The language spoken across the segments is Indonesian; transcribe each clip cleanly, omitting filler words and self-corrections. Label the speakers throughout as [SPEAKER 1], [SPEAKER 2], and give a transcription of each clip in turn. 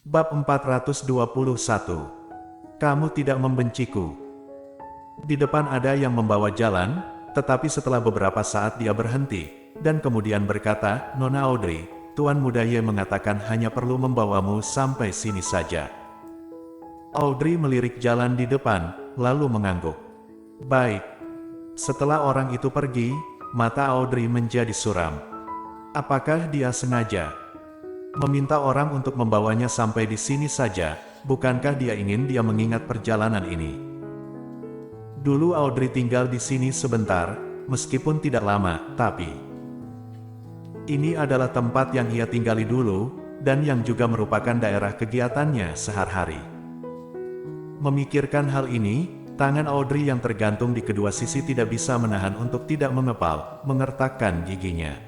[SPEAKER 1] Bab 421. Kamu tidak membenciku. Di depan ada yang membawa jalan, tetapi setelah beberapa saat dia berhenti, dan kemudian berkata, "Nona Audrey, Tuan Muda Ye mengatakan hanya perlu membawamu sampai sini saja." Audrey melirik jalan di depan, lalu mengangguk. Baik. Setelah orang itu pergi, mata Audrey menjadi suram. Apakah dia sengaja meminta orang untuk membawanya sampai di sini saja? Bukankah dia ingin dia mengingat perjalanan ini? Dulu Audrey tinggal di sini sebentar, meskipun tidak lama, tapi ini adalah tempat yang ia tinggali dulu, dan yang juga merupakan daerah kegiatannya sehari-hari. Memikirkan hal ini, tangan Audrey yang tergantung di kedua sisi tidak bisa menahan untuk tidak mengepal, mengertakkan giginya.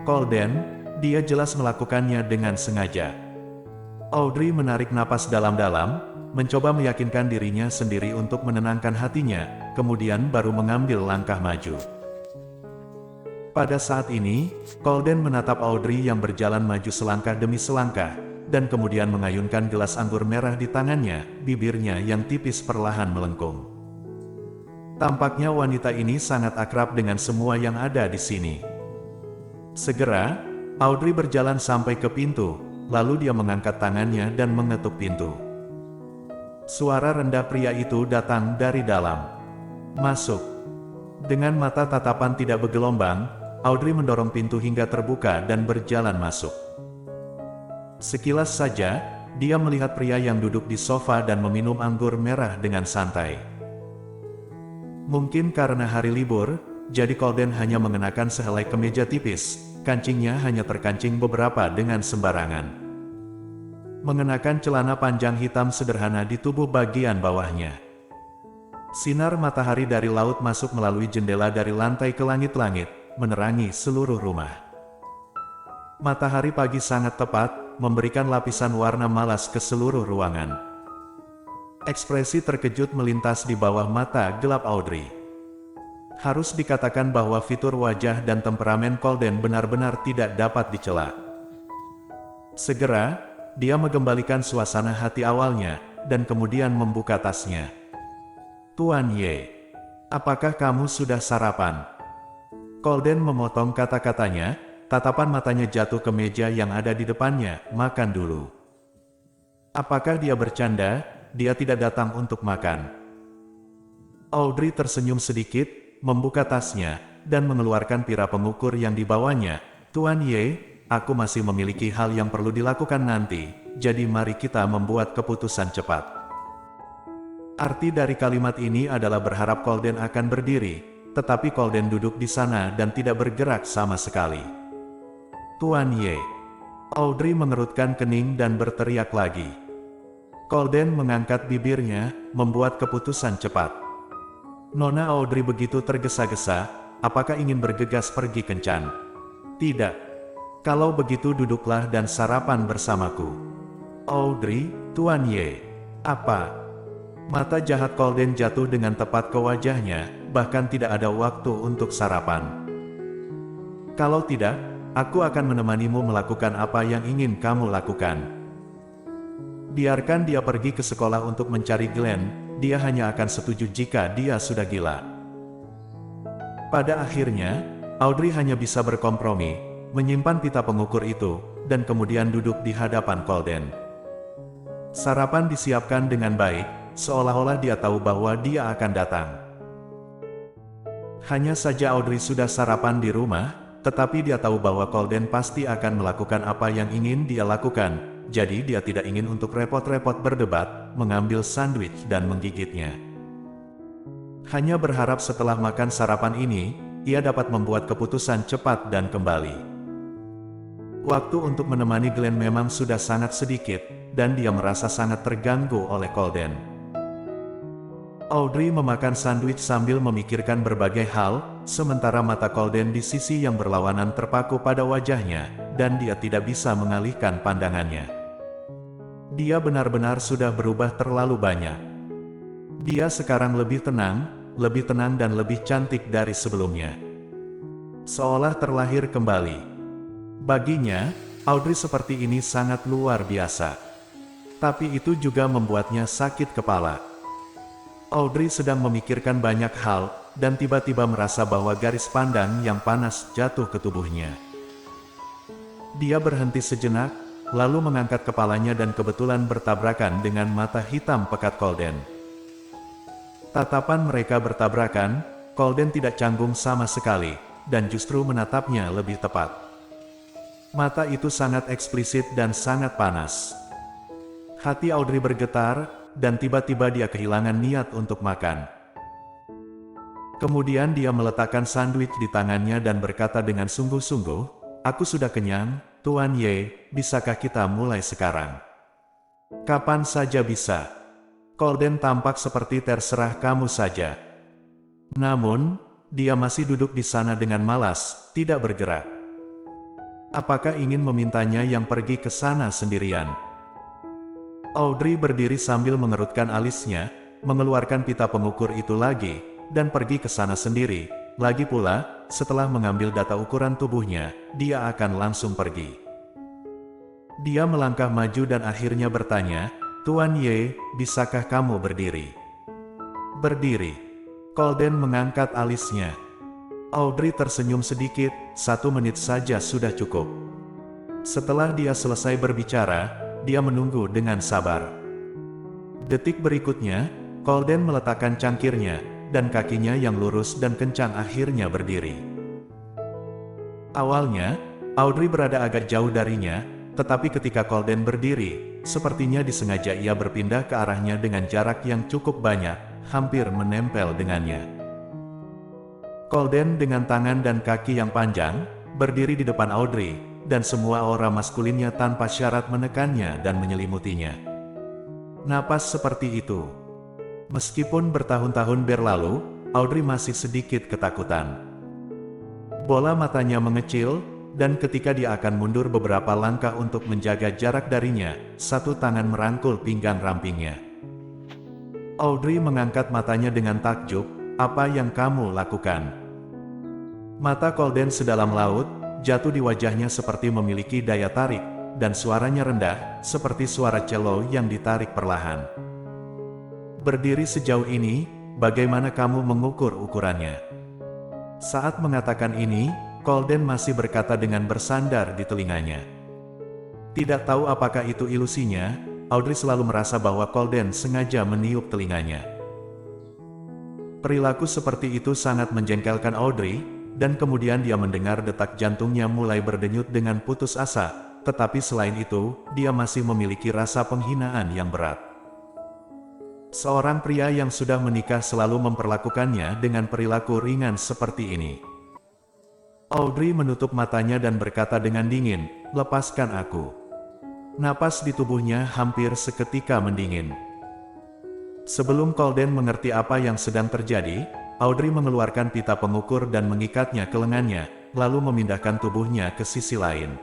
[SPEAKER 1] Colden, dia jelas melakukannya dengan sengaja. Audrey menarik napas dalam-dalam, mencoba meyakinkan dirinya sendiri untuk menenangkan hatinya, kemudian baru mengambil langkah maju. Pada saat ini, Colden menatap Audrey yang berjalan maju selangkah demi selangkah, dan kemudian mengayunkan gelas anggur merah di tangannya, bibirnya yang tipis perlahan melengkung. Tampaknya wanita ini sangat akrab dengan semua yang ada di sini. Segera, Audrey berjalan sampai ke pintu, lalu dia mengangkat tangannya dan mengetuk pintu. Suara rendah pria itu datang dari dalam. "Masuk." Dengan mata tatapan tidak bergelombang, Audrey mendorong pintu hingga terbuka dan berjalan masuk. Sekilas saja, dia melihat pria yang duduk di sofa dan meminum anggur merah dengan santai. Mungkin karena hari libur, jadi Colden hanya mengenakan sehelai kemeja tipis, kancingnya hanya terkancing beberapa dengan sembarangan. Mengenakan celana panjang hitam sederhana di tubuh bagian bawahnya. Sinar matahari dari laut masuk melalui jendela dari lantai ke langit-langit, menerangi seluruh rumah. Matahari pagi sangat tepat, memberikan lapisan warna malas ke seluruh ruangan. Ekspresi terkejut melintas di bawah mata gelap Audrey. Harus dikatakan bahwa fitur wajah dan temperamen Colden benar-benar tidak dapat dicela. Segera, dia mengembalikan suasana hati awalnya, dan kemudian membuka tasnya. "Tuan Ye, apakah kamu sudah sarapan?" Colden memotong kata-katanya, tatapan matanya jatuh ke meja yang ada di depannya. "Makan dulu." Apakah dia bercanda? Dia tidak datang untuk makan. Audrey tersenyum sedikit, membuka tasnya, dan mengeluarkan pira pengukur yang dibawanya. "Tuan Ye, aku masih memiliki hal yang perlu dilakukan nanti, jadi mari kita membuat keputusan cepat." Arti dari kalimat ini adalah berharap Colden akan berdiri, tetapi Colden duduk di sana dan tidak bergerak sama sekali. "Tuan Ye." Audrey mengerutkan kening dan berteriak lagi. Colden mengangkat bibirnya, membuat keputusan cepat. Nona Audrey begitu tergesa-gesa, apakah ingin bergegas pergi kencan? "Tidak. Kalau begitu duduklah dan sarapan bersamaku." "Audrey, Tuan Ye." "Apa?" Mata jahat Colden jatuh dengan tepat ke wajahnya, bahkan tidak ada waktu untuk sarapan. "Kalau tidak, aku akan menemanimu melakukan apa yang ingin kamu lakukan." Biarkan dia pergi ke sekolah untuk mencari Glenn, dia hanya akan setuju jika dia sudah gila. Pada akhirnya, Audrey hanya bisa berkompromi, menyimpan pita pengukur itu, dan kemudian duduk di hadapan Colden. Sarapan disiapkan dengan baik, seolah-olah dia tahu bahwa dia akan datang. Hanya saja Audrey sudah sarapan di rumah, tetapi dia tahu bahwa Colden pasti akan melakukan apa yang ingin dia lakukan, jadi dia tidak ingin untuk repot-repot berdebat, mengambil sandwich dan menggigitnya. Hanya berharap setelah makan sarapan ini, ia dapat membuat keputusan cepat dan kembali. Waktu untuk menemani Glenn memang sudah sangat sedikit, dan dia merasa sangat terganggu oleh Colden. Audrey memakan sandwich sambil memikirkan berbagai hal, sementara mata Colden di sisi yang berlawanan terpaku pada wajahnya, dan dia tidak bisa mengalihkan pandangannya. Dia benar-benar sudah berubah terlalu banyak. Dia sekarang lebih tenang dan lebih cantik dari sebelumnya. Seolah terlahir kembali. Baginya, Audrey seperti ini sangat luar biasa. Tapi itu juga membuatnya sakit kepala. Audrey sedang memikirkan banyak hal, dan tiba-tiba merasa bahwa garis pandang yang panas jatuh ke tubuhnya. Dia berhenti sejenak, lalu mengangkat kepalanya dan kebetulan bertabrakan dengan mata hitam pekat Colden. Tatapan mereka bertabrakan, Colden tidak canggung sama sekali, dan justru menatapnya lebih tepat. Mata itu sangat eksplisit dan sangat panas. Hati Audrey bergetar, dan tiba-tiba dia kehilangan niat untuk makan. Kemudian dia meletakkan sandwich di tangannya dan berkata dengan sungguh-sungguh, "Aku sudah kenyang, Tuan Ye, bisakah kita mulai sekarang?" "Kapan saja bisa. Colden tampak seperti terserah kamu saja." Namun, dia masih duduk di sana dengan malas, tidak bergerak. Apakah ingin memintanya yang pergi ke sana sendirian? Audrey berdiri sambil mengerutkan alisnya, mengeluarkan pita pengukur itu lagi, dan pergi ke sana sendiri. Lagi pula, setelah mengambil data ukuran tubuhnya, dia akan langsung pergi. Dia melangkah maju dan akhirnya bertanya, "Tuan Ye, bisakah kamu berdiri?" "Berdiri." Colden mengangkat alisnya. Audrey tersenyum sedikit, 1 menit saja sudah cukup. Setelah dia selesai berbicara, dia menunggu dengan sabar. Detik berikutnya, Colden meletakkan cangkirnya, dan kakinya yang lurus dan kencang akhirnya berdiri. Awalnya, Audrey berada agak jauh darinya, tetapi ketika Colden berdiri, sepertinya disengaja ia berpindah ke arahnya dengan jarak yang cukup banyak, hampir menempel dengannya. Colden dengan tangan dan kaki yang panjang, berdiri di depan Audrey, dan semua aura maskulinnya tanpa syarat menekannya dan menyelimutinya. Napas seperti itu. Meskipun bertahun-tahun berlalu, Audrey masih sedikit ketakutan. Bola matanya mengecil, dan ketika dia akan mundur beberapa langkah untuk menjaga jarak darinya, satu tangan merangkul pinggang rampingnya. Audrey mengangkat matanya dengan takjub, "Apa yang kamu lakukan?" Mata Colden sedalam laut, jatuh di wajahnya seperti memiliki daya tarik, dan suaranya rendah, seperti suara cello yang ditarik perlahan. "Berdiri sejauh ini, bagaimana kamu mengukur ukurannya?" Saat mengatakan ini, Colden masih berkata dengan bersandar di telinganya. Tidak tahu apakah itu ilusinya, Audrey selalu merasa bahwa Colden sengaja meniup telinganya. Perilaku seperti itu sangat menjengkelkan Audrey, dan kemudian dia mendengar detak jantungnya mulai berdenyut dengan putus asa, tetapi selain itu, dia masih memiliki rasa penghinaan yang berat. Seorang pria yang sudah menikah selalu memperlakukannya dengan perilaku ringan seperti ini. Audrey menutup matanya dan berkata dengan dingin, "Lepaskan aku." Napas di tubuhnya hampir seketika mendingin. Sebelum Colden mengerti apa yang sedang terjadi, Audrey mengeluarkan pita pengukur dan mengikatnya ke lengannya, lalu memindahkan tubuhnya ke sisi lain.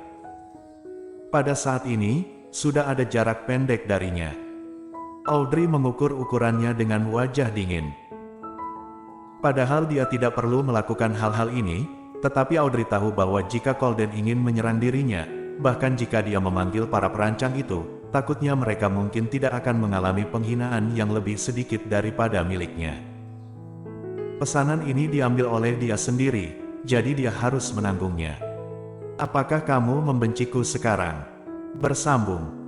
[SPEAKER 1] Pada saat ini, sudah ada jarak pendek darinya. Audrey mengukur ukurannya dengan wajah dingin. Padahal dia tidak perlu melakukan hal-hal ini, tetapi Audrey tahu bahwa jika Colden ingin menyerang dirinya, bahkan jika dia memanggil para perancang itu, takutnya mereka mungkin tidak akan mengalami penghinaan yang lebih sedikit daripada miliknya. Pesanan ini diambil oleh dia sendiri, jadi dia harus menanggungnya. "Apakah kamu membenciku sekarang?" Bersambung.